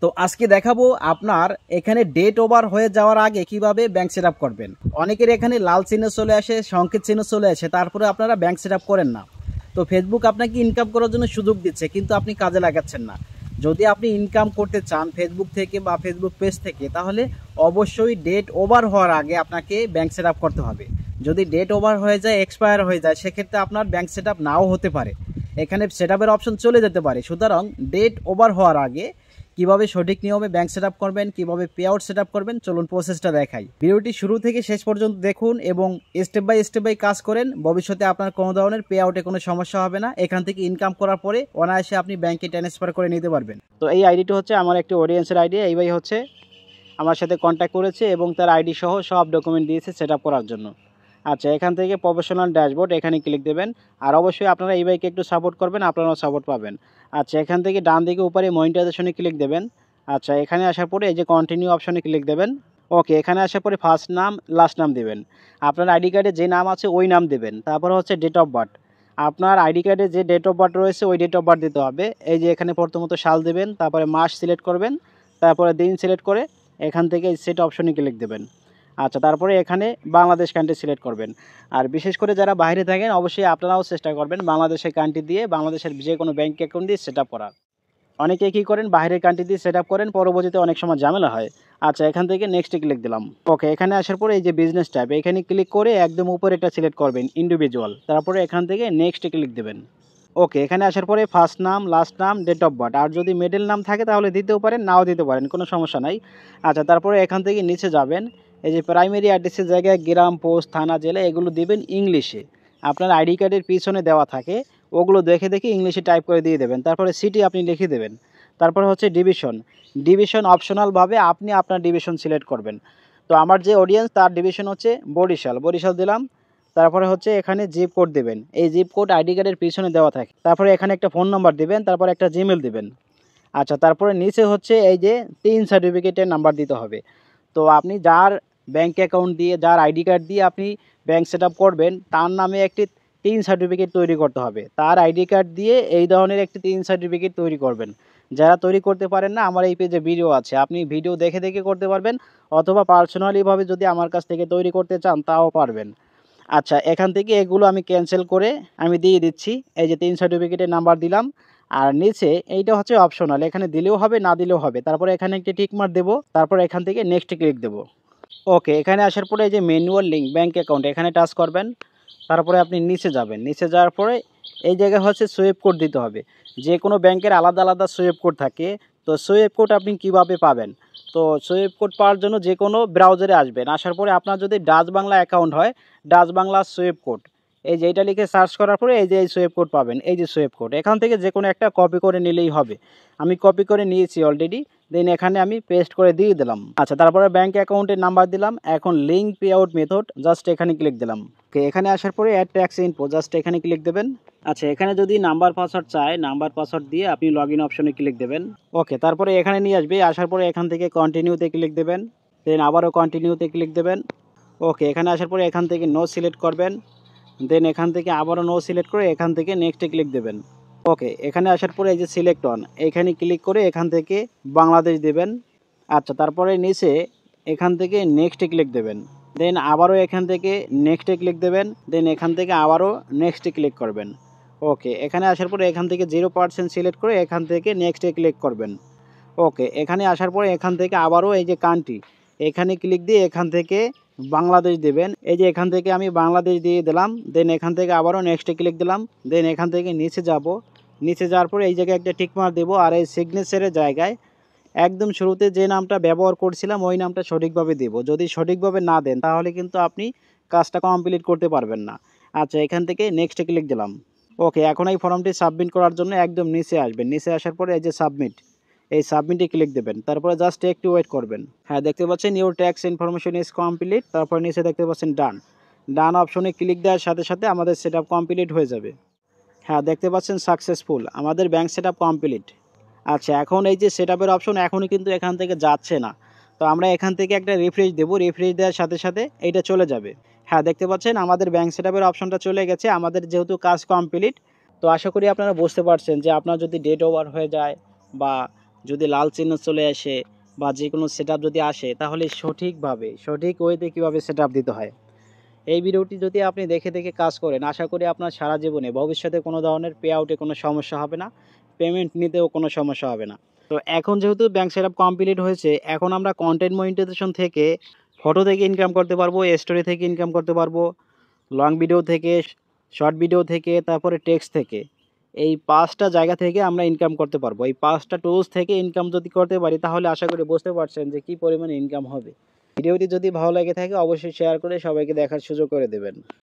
তো আজকে দেখাবো আপনার এখানে ডেট ওভার হয়ে যাওয়ার আগে কিভাবে ব্যাংক সেট আপ করবেন। অনেকের এখানে লাল চিহ্ন চলে আসে, সংকেত চিহ্ন চলে আসে, তারপরে আপনারা ব্যাংক সেট আপ করেন না। তো ফেসবুক আপনাকে ইনকাম করার জন্য সুযোগ দিচ্ছে, কিন্তু আপনি কাজে লাগাচ্ছেন না। যদি আপনি ইনকাম করতে চান ফেসবুক থেকে বা ফেসবুক পেজ থেকে, তাহলে অবশ্যই ডেট ওভার হওয়ার আগে আপনাকে ব্যাংক সেট আপ করতে হবে। যদি ডেট ওভার হয়ে যায়, এক্সপায়ার হয়ে যায়, সেক্ষেত্রে আপনার ব্যাংক সেট আপ নাও হতে পারে, এখানে সেট আপের অপশন চলে যেতে পারে। সুতরাং ডেট ওভার হওয়ার আগে কিভাবে সঠিক নিয়মে ব্যাংক সেট আপ করবেন, কিভাবে পে আউট সেট আপ করবেন, চলুন প্রসেসটা দেখাই। ভিডিওটি শুরু থেকে শেষ পর্যন্ত দেখুন এবং স্টেপ বাই কাজ করেন। ভবিষ্যতে আপনার কোনো ধরনের পে আউটে কোনো সমস্যা হবে না। এখান থেকে ইনকাম করার পরে অনায়াসে আপনি ব্যাংকে ট্রান্সফার করে নিতে পারবেন। তো এই আইডিটি হচ্ছে আমার একটি অডিয়েন্সের আইডি। এই ভাই হচ্ছে আমার সাথে কন্ট্যাক্ট করেছে এবং তার আইডি সহ সব ডকুমেন্ট দিয়েছে সেট আপ করার জন্য। আচ্ছা, এখান থেকে প্রফেশনাল ড্যাশবোর্ড এখানে ক্লিক দেবেন। আর অবশ্যই আপনারা এই বাইকে একটু সাপোর্ট করবেন, আপনারাও সাপোর্ট পাবেন। আচ্ছা, এখান থেকে ডান দিকে উপরে মনিটাইজেশনে ক্লিক দেবেন। আচ্ছা, এখানে আসার পরে এই যে কন্টিনিউ অপশনে ক্লিক দেবেন। ওকে, এখানে আসার পরে ফার্স্ট নাম লাস্ট নাম দেবেন। আপনার আইডি কার্ডে যে নাম আছে ওই নাম দেবেন। তারপরে হচ্ছে ডেট অফ বার্থ, আপনার আইডি কার্ডে যে ডেট অফ বার্থ রয়েছে ওই ডেট অফ বার্থ দিতে হবে। এই যে এখানে প্রথমত সাল দেবেন, তারপরে মাস সিলেক্ট করবেন, তারপরে দিন সিলেক্ট করে এখান থেকে সেট অপশনে ক্লিক দেবেন। আচ্ছা, তারপরে এখানে বাংলাদেশ কান্ট্রি সিলেক্ট করবেন। আর বিশেষ করে যারা বাইরে থাকেন অবশ্যই আপনারাও চেষ্টা করবেন বাংলাদেশের কান্ট্রি দিয়ে, বাংলাদেশের যে কোনো ব্যাঙ্ক অ্যাকাউন্ট দিয়ে সেট আপ করার। অনেকে কী করেন বাইরের কান্ট্রি দিয়ে সেট আপ করেন, পরবর্তীতে অনেক সময় ঝামেলা হয়। আচ্ছা, এখান থেকে নেক্সটে ক্লিক দিলাম। ওকে, এখানে আসার পরে এই যে বিজনেস ট্যাব এখানে ক্লিক করে একদম উপরে এটা সিলেক্ট করবেন ইন্ডিভিজুয়াল, তারপরে এখান থেকে নেক্সটে ক্লিক দেবেন। ওকে, এখানে আসার পরে ফার্স্ট নাম লাস্ট নাম ডেট অফ বার্থ, আর যদি মিডল নাম থাকে তাহলে দিতেও পারেন, নাও দিতে পারেন, কোনো সমস্যা নাই। আচ্ছা, তারপরে এখান থেকে নিচে যাবেন, এই যে প্রাইমারি অ্যাড্রেসের জায়গায় গ্রাম, পোস্ট, থানা, জেলা এগুলো দিবেন ইংলিশে। আপনার আইডি কার্ডের পিছনে দেওয়া থাকে, ওগুলো দেখে দেখে ইংলিশে টাইপ করে দিয়ে দেবেন। তারপরে সিটি আপনি লিখে দেবেন। তারপরে হচ্ছে ডিভিশন, ডিভিশন অপশনালভাবে আপনি আপনার ডিভিশন সিলেক্ট করবেন। তো আমার যে অডিয়েন্স তার ডিভিশন হচ্ছে বরিশাল, বরিশাল দিলাম। তারপরে হচ্ছে এখানে জিপ কোড দেবেন, এই জিপ কোড আইডি কার্ডের পিছনে দেওয়া থাকে। তারপরে এখানে একটা ফোন নাম্বার দিবেন, তারপরে একটা জিমেল দিবেন। আচ্ছা, তারপরে নিচে হচ্ছে এই যে 3 সার্টিফিকেটের নাম্বার দিতে হবে। তো আপনি যার ব্যাঙ্ক অ্যাকাউন্ট দিয়ে, যার আইডি কার্ড দিয়ে আপনি ব্যাঙ্ক সেট আপ করবেন, তার নামে একটি 3 সার্টিফিকেট তৈরি করতে হবে। তার আইডি কার্ড দিয়ে এই ধরনের একটি 3 সার্টিফিকেট তৈরি করবেন। যারা তৈরি করতে পারেন না, আমার এই পেজে ভিডিও আছে, আপনি ভিডিও দেখে দেখে করতে পারবেন, অথবা পার্সোনালিভাবে যদি আমার কাছ থেকে তৈরি করতে চান তাও পারবেন। আচ্ছা, এখান থেকে এগুলো আমি ক্যান্সেল করে আমি দিয়ে দিচ্ছি। এই যে 3 সার্টিফিকেটের নাম্বার দিলাম। আর নিচে এইটা হচ্ছে অপশনাল, এখানে দিলেও হবে না দিলেও হবে। তারপরে এখানে একটি টিক মার্ক দেবো, তারপরে এখান থেকে নেক্সট ক্লিক দেবো। ওকে, এখানে আসার পরে এই যে ম্যানুয়াল লিঙ্ক ব্যাঙ্ক অ্যাকাউন্ট এখানে টাচ করবেন। তারপরে আপনি নিচে যাবেন, নিচে যাওয়ার পরে এই জায়গায় হচ্ছে সুইপ কোড দিতে হবে। যে কোনো ব্যাংকের আলাদা আলাদা সুইপ কোড থাকে। তো সুইপ কোড আপনি কিভাবে পাবেন? তো সুইপ কোড পাওয়ার জন্য যে কোনো ব্রাউজারে আসবেন, আসার পরে আপনার যদি ডাচ বাংলা অ্যাকাউন্ট হয়, ডাচ বাংলা সুইপ কোড, এই যে এইটা লিখে সার্চ করার পরে এই যে এই সুইপ কোড পাবেন। এই যে সুইপ কোড এখান থেকে যে কোনো একটা কপি করে নিলেই হবে। আমি কপি করে নিয়েছি অলরেডি, দেন এখানে আমি পেস্ট করে দিয়ে দিলাম। আচ্ছা, তারপরে ব্যাঙ্ক অ্যাকাউন্টের নাম্বার দিলাম। এখন link pay out method, just এখানে ক্লিক দিলাম। ওকে, এখানে আসার পরে অ্যাড ট্যাক্স ইনফো, জাস্ট এখানে ক্লিক দেবেন। আচ্ছা, এখানে যদি নাম্বার পাসওয়ার্ড চায়, নাম্বার পাসওয়ার্ড দিয়ে আপনি লগ ইন অপশনে ক্লিক দেবেন। ওকে, তারপরে এখানে নিয়ে আসবে, আসার পরে এখান থেকে কন্টিনিউতে ক্লিক দেবেন, দেন আবারও কন্টিনিউতে ক্লিক দেবেন। ওকে, এখানে আসার পরে এখান থেকে নো সিলেক্ট করবেন, দেন এখান থেকে আবারও নো সিলেক্ট করে এখান থেকে নেক্সটে ক্লিক দেবেন। ওকে, এখানে আসার পরে এই যে সিলেক্ট অন এখানে ক্লিক করে এখান থেকে বাংলাদেশ দেবেন। আচ্ছা, তারপরে নিচে এখান থেকে নেক্সটে ক্লিক দেবেন, দেন আবারও এখান থেকে নেক্সটে ক্লিক দেবেন, দেন এখান থেকে আবারও নেক্সটে ক্লিক করবেন। ওকে, এখানে আসার পরে এখান থেকে 0% সিলেক্ট করে এখান থেকে নেক্সটে ক্লিক করবেন। ওকে, এখানে আসার পরে এখান থেকে আবারও এই যে কান্ট্রি এখানে ক্লিক দিয়ে এখান থেকে বাংলাদেশ দেবেন। এই যে এখান থেকে আমি বাংলাদেশ দিয়ে দিলাম, দেন এখান থেকে আবারও নেক্সটে ক্লিক দিলাম, দেন এখান থেকে নিচে যাব। নিচে যাওয়ার পরে এই জায়গায় একটা টিকমার্ক দেবো, আর এই সিগনেচারের জায়গায় একদম শুরুতে যে নামটা ব্যবহার করছিলাম ওই নামটা সঠিকভাবে দেব। যদি সঠিকভাবে না দেন তাহলে কিন্তু আপনি কাজটা কমপ্লিট করতে পারবেন না। আচ্ছা, এখান থেকে নেক্সটে ক্লিক দিলাম। ওকে, এখন এই ফর্মটি সাবমিট করার জন্য একদম নিচে আসবেন, নিচে আসার পরে এই যে সাবমিট, এই সাবমিটে ক্লিক দেবেন। তারপরে জাস্ট একটু ওয়েট করবেন। হ্যাঁ, দেখতে পাচ্ছেন your tax information is complete. তারপর নিচে দেখতে পাচ্ছেন ডান, ডান অপশনে ক্লিক দেওয়ার সাথে সাথে আমাদের সেট আপ কমপ্লিট হয়ে যাবে। হ্যাঁ, দেখতে পাচ্ছেন সাকসেসফুল, আমাদের ব্যাঙ্ক সেট আপ কমপ্লিট। আচ্ছা, এখন এই যে সেট আপের অপশন এখনই কিন্তু এখান থেকে যাচ্ছে না। তো আমরা এখান থেকে একটা রিফ্রেশ দেবো, রিফ্রেশ দেওয়ার সাথে সাথে এইটা চলে যাবে। হ্যাঁ, দেখতে পাচ্ছেন আমাদের ব্যাঙ্ক সেট আপের অপশনটা চলে গেছে, আমাদের যেহেতু কাজ কমপ্লিট। তো আশা করি আপনারা বুঝতে পারছেন যে আপনার যদি ডেট ওভার হয়ে যায় বা যদি লাল চিহ্ন চলে আসে বা যে কোনো সেট যদি আসে, তাহলে সঠিকভাবে সঠিক ওয়েতে কীভাবে সেট দিতে হয়, এই ভিডিওটি যদি আপনি দেখে দেখে কাজ করেন, আশা করি আপনার সারা জীবনে ভবিষ্যতে কোনো ধরনের পে আউটে কোনো সমস্যা হবে না, পেমেন্ট নিতেও কোনো সমস্যা হবে না। তো এখন যেহেতু ব্যাংক সেটআপ কমপ্লিট হয়েছে, এখন আমরা কন্টেন্ট মনিটাইজেশন থেকে ফটো থেকে ইনকাম করতে পারবো, স্টোরি থেকে ইনকাম করতে পারবো, লং ভিডিও থেকে, শর্ট ভিডিও থেকে, তারপরে টেক্সট থেকে। এই 5টা জায়গা থেকে আমরা ইনকাম করতে পারবো। এই 5টা টুলস থেকে ইনকাম যদি করতে পারি, তাহলে আশা করি বুঝতে পারছেন যে কী পরিমাণে ইনকাম হবে। ভিডিওটি যদি ভালো লেগে থাকে অবশ্যই শেয়ার করে সবাইকে দেখার সুযোগ করে দেবেন।